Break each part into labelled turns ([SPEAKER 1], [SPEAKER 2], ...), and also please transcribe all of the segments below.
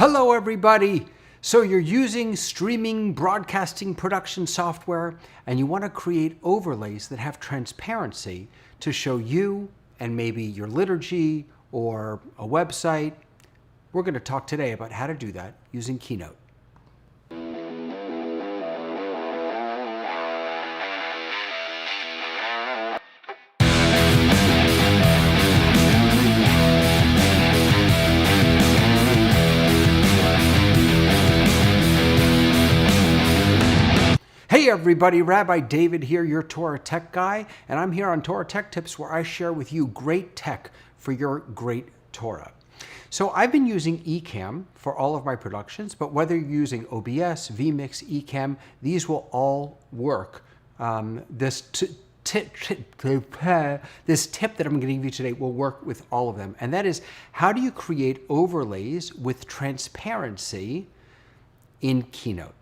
[SPEAKER 1] Hello everybody! So you're using streaming broadcasting production software and you want to create overlays that have transparency to show you and maybe your liturgy or a website. We're going to talk today about how to do that using Keynote. Hey everybody, Rabbi David here, your Torah tech guy, and I'm here on Torah Tech Tips where I share with you great tech for your great Torah. So I've been using Ecamm for all of my productions, but whether you're using OBS, Vmix, Ecamm, these will all work. This tip that I'm going to give you today will work with all of them, and that is how do you create overlays with transparency in Keynote.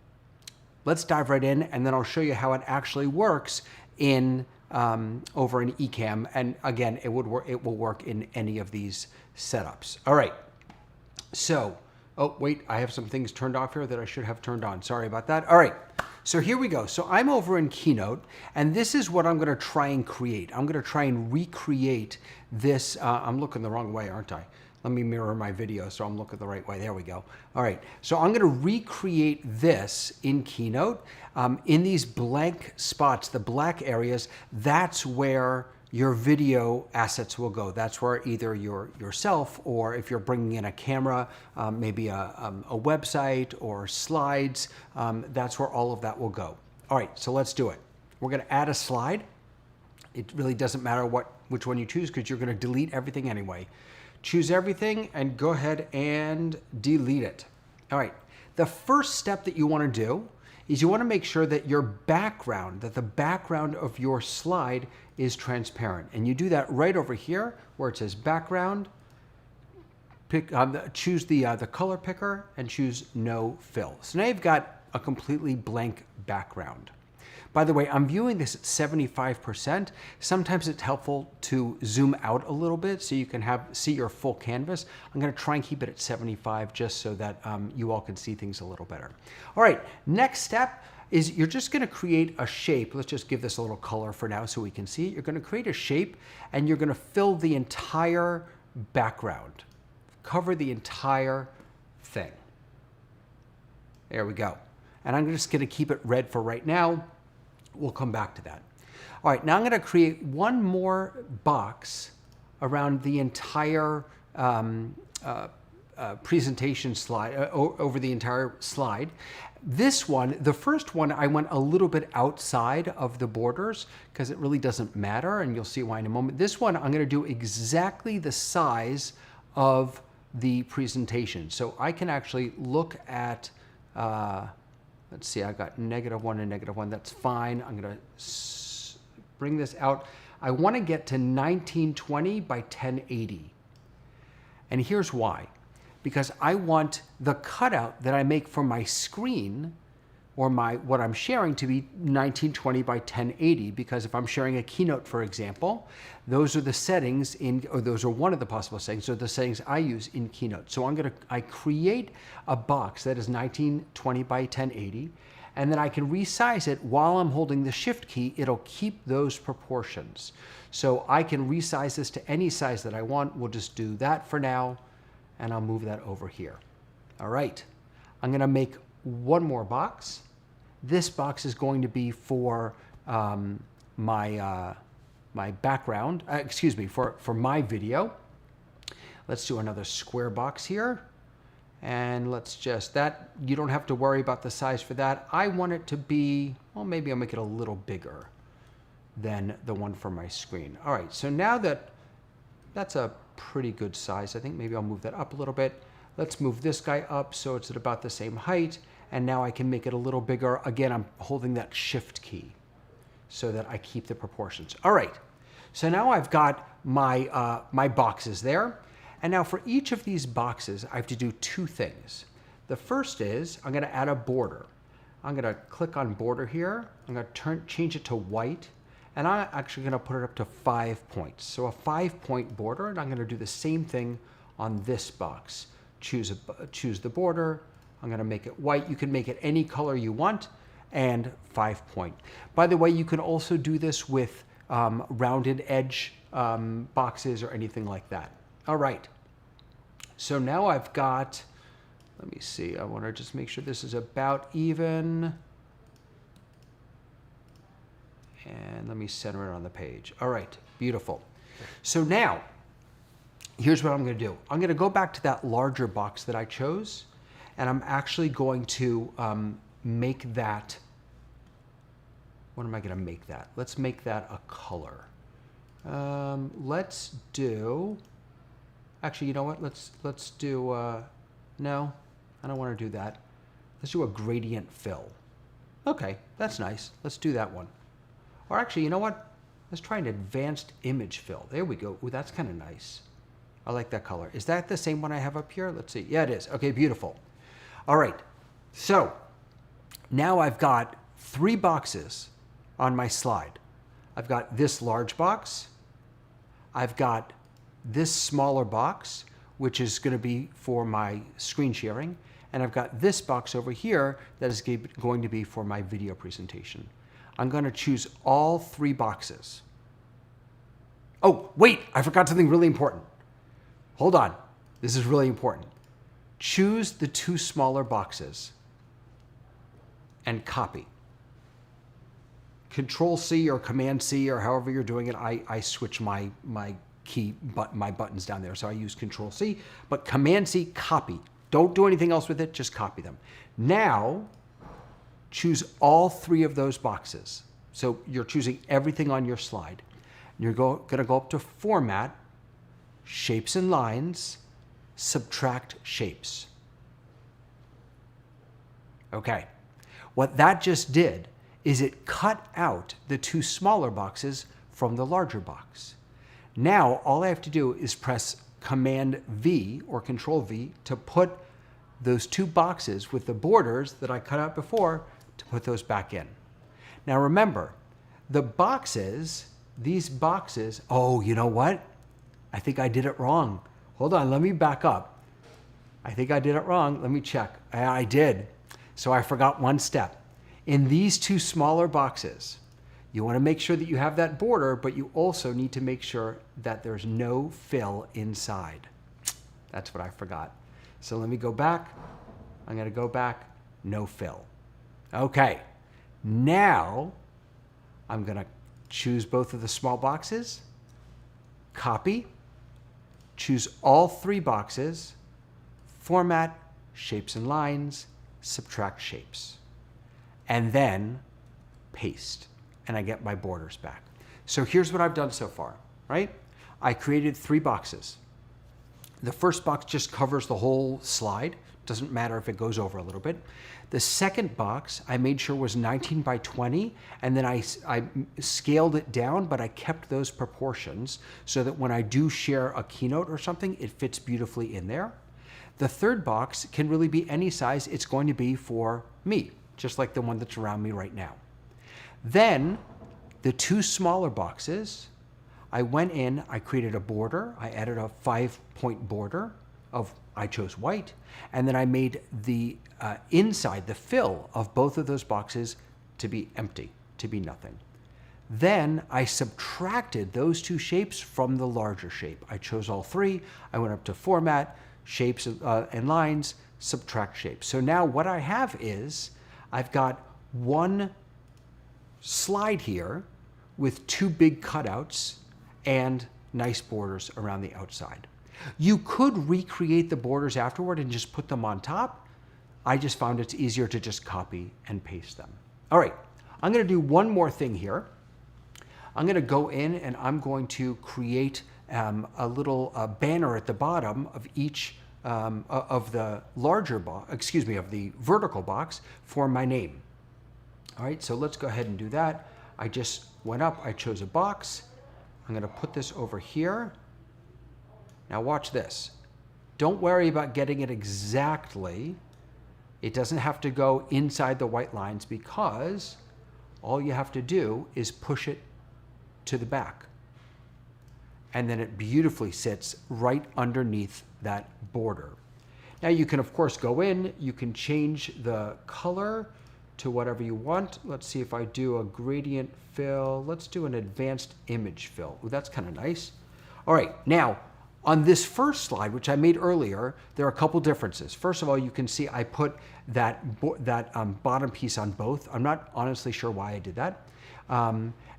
[SPEAKER 1] Let's dive right in, and then I'll show you how it actually works in over in Ecamm. And again, it will work in any of these setups. All right. So, oh wait, I have some things turned off here that I should have turned on. Sorry about that. All right. So here we go. So I'm over in Keynote, and this is what I'm going to try and create. I'm going to try and recreate this. I'm looking the wrong way, aren't I? Let me mirror my video so I'm looking the right way. There we go. All right. So I'm going to recreate this in Keynote. In these blank spots, the black areas, that's where your video assets will go. That's where either yourself or if you're bringing in a camera, maybe a website or slides, that's where all of that will go. All right. So let's do it. We're going to add a slide. It really doesn't matter which one you choose because you're going to delete everything anyway. Choose everything and go ahead and delete it. All right. The first step that you want to do is you want to make sure that your background, that the background of your slide is transparent. And you do that right over here where it says background. Choose the color picker and choose no fill. So now you've got a completely blank background. By the way, I'm viewing this at 75%. Sometimes it's helpful to zoom out a little bit so you can see your full canvas. I'm going to try and keep it at 75 just so that you all can see things a little better. All right, next step is you're just going to create a shape. Let's just give this a little color for now so we can see it. You're going to create a shape and you're going to fill the entire background. Cover the entire thing. There we go. And I'm just going to keep it red for right now. We'll come back to that. All right, now I'm going to create one more box around the entire presentation slide, over the entire slide. This one, the first one, I went a little bit outside of the borders because it really doesn't matter, and you'll see why in a moment. This one, I'm going to do exactly the size of the presentation. So I can actually look at let's see, I got -1 and -1. That's fine. I'm going to bring this out. I want to get to 1920 by 1080. And here's why. Because I want the cutout that I make for my screen or what I'm sharing to be 1920 by 1080, because if I'm sharing a Keynote, for example, those are the settings or those are one of the possible settings, so the settings I use in Keynote. So I create a box that is 1920 by 1080, and then I can resize it while I'm holding the Shift key. It'll keep those proportions. So I can resize this to any size that I want. We'll just do that for now, and I'll move that over here. All right. I'm going to make one more box. This box is going to be for my background, for my video. Let's do another square box here. And let's you don't have to worry about the size for that. I want it to be, well, maybe I'll make it a little bigger than the one for my screen. All right, so now that's a pretty good size. I think maybe I'll move that up a little bit. Let's move this guy up so it's at about the same height. And now I can make it a little bigger. Again, I'm holding that Shift key so that I keep the proportions. All right, so now I've got my boxes there. And now for each of these boxes, I have to do two things. The first is I'm going to add a border. I'm going to click on border here. I'm going to change it to white. And I'm actually going to put it up to 5 points. So a 5-point border, and I'm going to do the same thing on this box. choose the border. I'm going to make it white. You can make it any color you want, and 5 point. By the way, you can also do this with rounded edge boxes or anything like that. All right. So now I've got, let me see, I want to just make sure this is about even. And let me center it on the page. All right, beautiful. So now, here's what I'm going to do. I'm going to go back to that larger box that I chose, and I'm actually going to make that, what am I going to make that? Let's make that a color. Let's do, actually, you know what? Let's do, no, I don't want to do that. Let's do a gradient fill. Okay, that's nice. Let's do that one. Or actually, you know what? Let's try an advanced image fill. There we go. Ooh, that's kind of nice. I like that color. Is that the same one I have up here? Let's see. Yeah, it is. Okay, beautiful. All right. So now I've got 3 boxes on my slide. I've got this large box. I've got this smaller box, which is going to be for my screen sharing. And I've got this box over here that is going to be for my video presentation. I'm going to choose all 3 boxes. Oh, wait, I forgot something really important. Hold on. This is really important. Choose the 2 smaller boxes and copy. Control C or Command C or however you're doing it. I switch my buttons down there, so I use Control C. But Command C, copy. Don't do anything else with it, just copy them. Now, choose all 3 of those boxes. So you're choosing everything on your slide. You're going to go up to Format, Shapes and Lines, Subtract Shapes. Okay. What that just did is it cut out the 2 smaller boxes from the larger box. Now, all I have to do is press Command V or Control V to put those 2 boxes with the borders that I cut out before, to put those back in. Now remember, the boxes, these boxes, oh, you know what? I think I did it wrong. Hold on, let me back up. I think I did it wrong. Let me check. I did. So I forgot one step. In these 2 smaller boxes, you want to make sure that you have that border, but you also need to make sure that there's no fill inside. That's what I forgot. So let me go back. I'm going to go back, no fill. Okay, now I'm going to choose both of the small boxes, copy, choose all 3 boxes, Format, Shapes and Lines, Subtract Shapes, and then paste, and I get my borders back. So here's what I've done so far, right? I created 3 boxes. The first box just covers the whole slide. Doesn't matter if it goes over a little bit. The second box I made sure was 19 by 20, and then I scaled it down, but I kept those proportions so that when I do share a keynote or something, it fits beautifully in there. The third box can really be any size. It's going to be for me, just like the one that's around me right now. Then the 2 smaller boxes, I went in, I created a border. I added a 5-point border of, I chose white, and then I made the inside, the fill of both of those boxes to be empty, to be nothing. Then I subtracted those 2 shapes from the larger shape. I chose all 3. I went up to Format, Shapes and Lines, Subtract Shapes. So now what I have is, I've got one slide here with 2 big cutouts and nice borders around the outside. You could recreate the borders afterward and just put them on top. I just found it's easier to just copy and paste them. All right, I'm going to do one more thing here. I'm going to go in and I'm going to create a little banner at the bottom of each of the larger box, excuse me, of the vertical box for my name. All right, so let's go ahead and do that. I just went up, I chose a box. I'm going to put this over here. Now watch this. Don't worry about getting it exactly. It doesn't have to go inside the white lines because all you have to do is push it to the back. And then it beautifully sits right underneath that border. Now you can, of course, go in, you can change the color to whatever you want. Let's see if I do a gradient fill. Let's do an advanced image fill. Ooh, that's kind of nice. All right, now on this first slide, which I made earlier, there are a couple differences. First of all, you can see I put that bottom piece on both. I'm not honestly sure why I did that.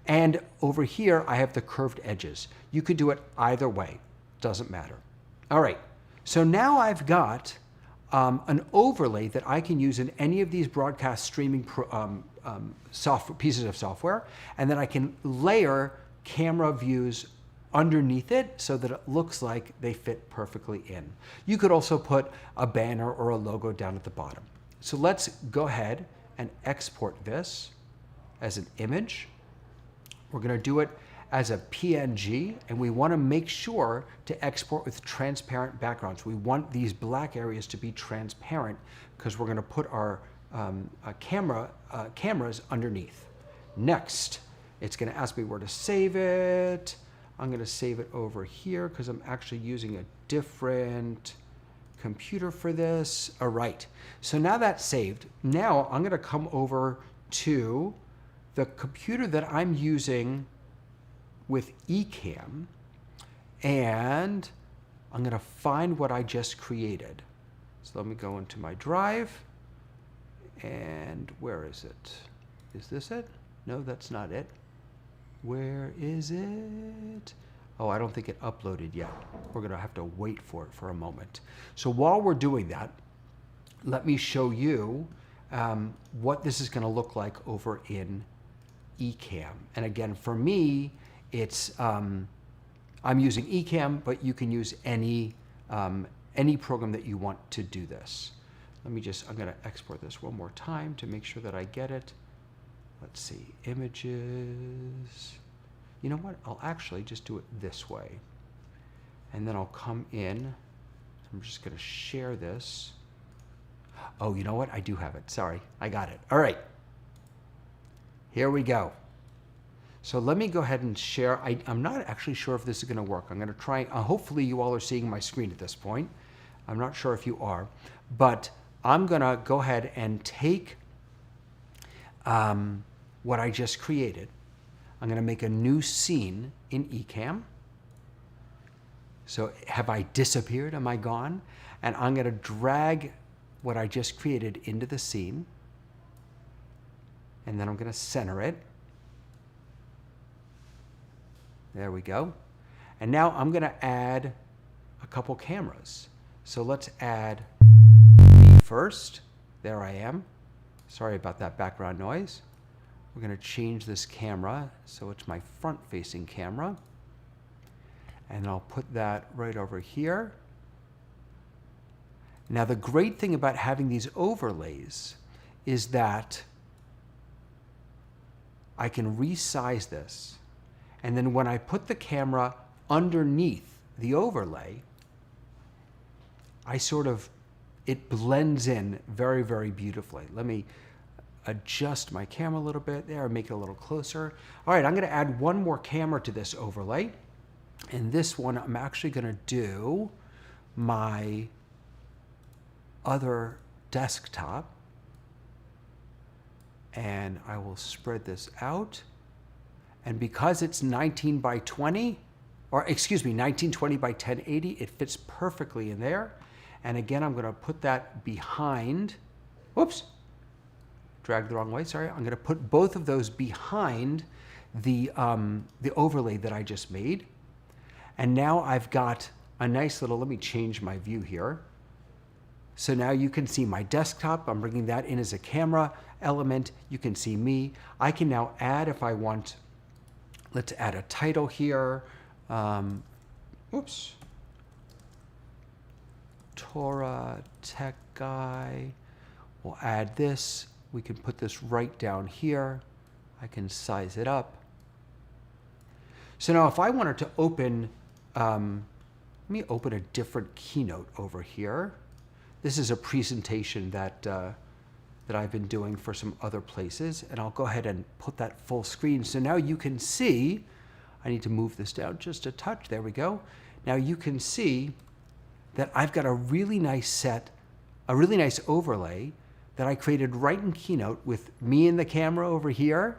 [SPEAKER 1] And over here, I have the curved edges. You could do it either way, doesn't matter. All right, so now I've got an overlay that I can use in any of these broadcast streaming pieces of software, and then I can layer camera views underneath it so that it looks like they fit perfectly in. You could also put a banner or a logo down at the bottom. So let's go ahead and export this as an image. We're going to do it as a PNG, and we want to make sure to export with transparent backgrounds. We want these black areas to be transparent because we're going to put our cameras underneath. Next, it's going to ask me where to save it. I'm going to save it over here because I'm actually using a different computer for this. All right, so now that's saved. Now I'm going to come over to the computer that I'm using with Ecamm, and I'm going to find what I just created. So let me go into my drive, and where is it? Is this it? No, that's not it. Where is it? Oh, I don't think it uploaded yet. We're going to have to wait for it for a moment. So while we're doing that, let me show you what this is going to look like over in Ecamm. And again, for me, it's I'm using Ecamm, but you can use any program that you want to do this. I'm going to export this one more time to make sure that I get it. Let's see, images. You know what? I'll actually just do it this way. And then I'll come in. I'm just going to share this. Oh, you know what? I do have it. Sorry, I got it. All right. Here we go. So let me go ahead and share. I'm not actually sure if this is going to work. I'm going to try. Hopefully you all are seeing my screen at this point. I'm not sure if you are. But I'm going to go ahead and take what I just created. I'm going to make a new scene in Ecamm. So have I disappeared? Am I gone? And I'm going to drag what I just created into the scene. And then I'm going to center it. There we go. And now I'm going to add a couple cameras. So let's add me first. There I am. Sorry about that background noise. We're going to change this camera so it's my front-facing camera. And I'll put that right over here. Now the great thing about having these overlays is that I can resize this. And then when I put the camera underneath the overlay, it blends in very, very beautifully. Let me adjust my camera a little bit there, make it a little closer. All right, I'm going to add one more camera to this overlay. And this one, I'm actually going to do my other desktop. And I will spread this out. And because it's 19 by 20, or excuse me, 1920 by 1080, it fits perfectly in there. And again, I'm going to put that behind, whoops, dragged the wrong way, sorry. I'm going to put both of those behind the overlay that I just made. And now I've got a nice little, let me change my view here. So now you can see my desktop. I'm bringing that in as a camera element. You can see me. I can now add, if I want, let's add a title here. Oops. Torah Tech Guy. We'll add this. We can put this right down here. I can size it up. So now if I wanted to open, let me open a different Keynote over here. This is a presentation that I've been doing for some other places, and I'll go ahead and put that full screen. So now you can see, I need to move this down just a touch, there we go. Now you can see that I've got a really nice overlay that I created right in Keynote with me and the camera over here,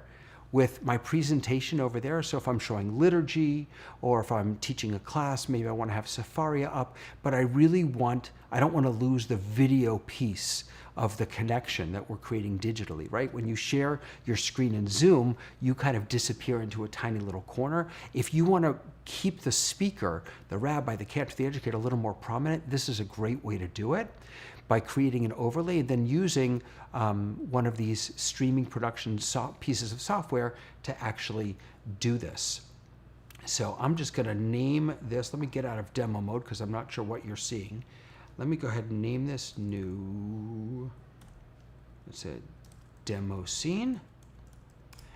[SPEAKER 1] with my presentation over there. So if I'm showing liturgy or if I'm teaching a class, maybe I want to have Safaria up, but I don't want to lose the video piece of the connection that we're creating digitally, right? When you share your screen in Zoom, you kind of disappear into a tiny little corner. If you want to keep the speaker, the rabbi, the cantor, the educator a little more prominent, this is a great way to do it, by creating an overlay and then using one of these streaming production pieces of software to actually do this. So I'm just going to name this. Let me get out of demo mode because I'm not sure what you're seeing. Let me go ahead and name this new, let's say, demo scene.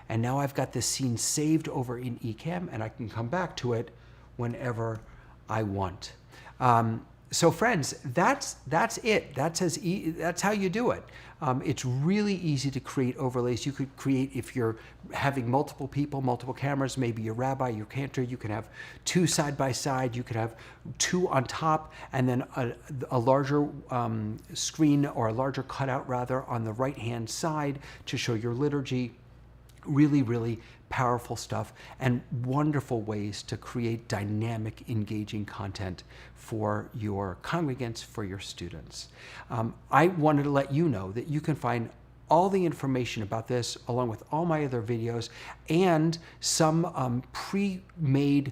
[SPEAKER 1] And now I've got this scene saved over in Ecamm, and I can come back to it whenever I want. So friends, that's it. That's how you do it. It's really easy to create overlays. You could create, if you're having multiple people, multiple cameras, maybe your rabbi, your cantor, you can have 2 side by side, you could have 2 on top, and then a larger screen, or a larger cutout rather, on the right-hand side to show your liturgy. Really, really powerful stuff, and wonderful ways to create dynamic, engaging content for your congregants, for your students. I wanted to let you know that you can find all the information about this, along with all my other videos, and some pre-made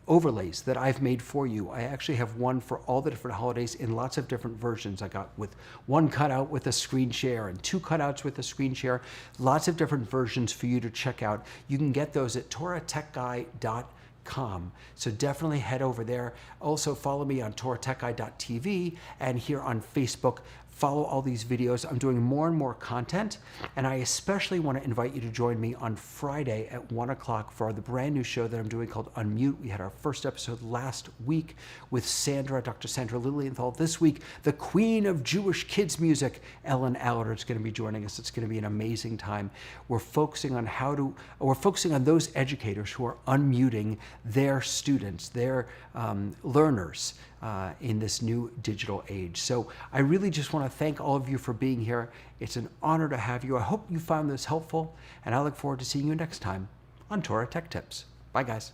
[SPEAKER 1] overlays that I've made for you. I actually have one for all the different holidays in lots of different versions. I got with 1 cutout with a screen share and 2 cutouts with a screen share. Lots of different versions for you to check out. You can get those at TorahTechGuy.com. So definitely head over there. Also follow me on TorahTechGuy.tv, and here on Facebook. Follow all these videos. I'm doing more and more content, and I especially want to invite you to join me on Friday at 1 o'clock for the brand new show that I'm doing called Unmute. We had our first episode last week with Dr. Sandra Lilienthal. This week, the queen of Jewish kids music, Ellen Allard, is going to be joining us. It's going to be an amazing time. We're focusing on those educators who are unmuting their students, their learners, in this new digital age. So I really just want to thank all of you for being here. It's an honor to have you. I hope you found this helpful, and I look forward to seeing you next time on Torah Tech Tips. Bye, guys.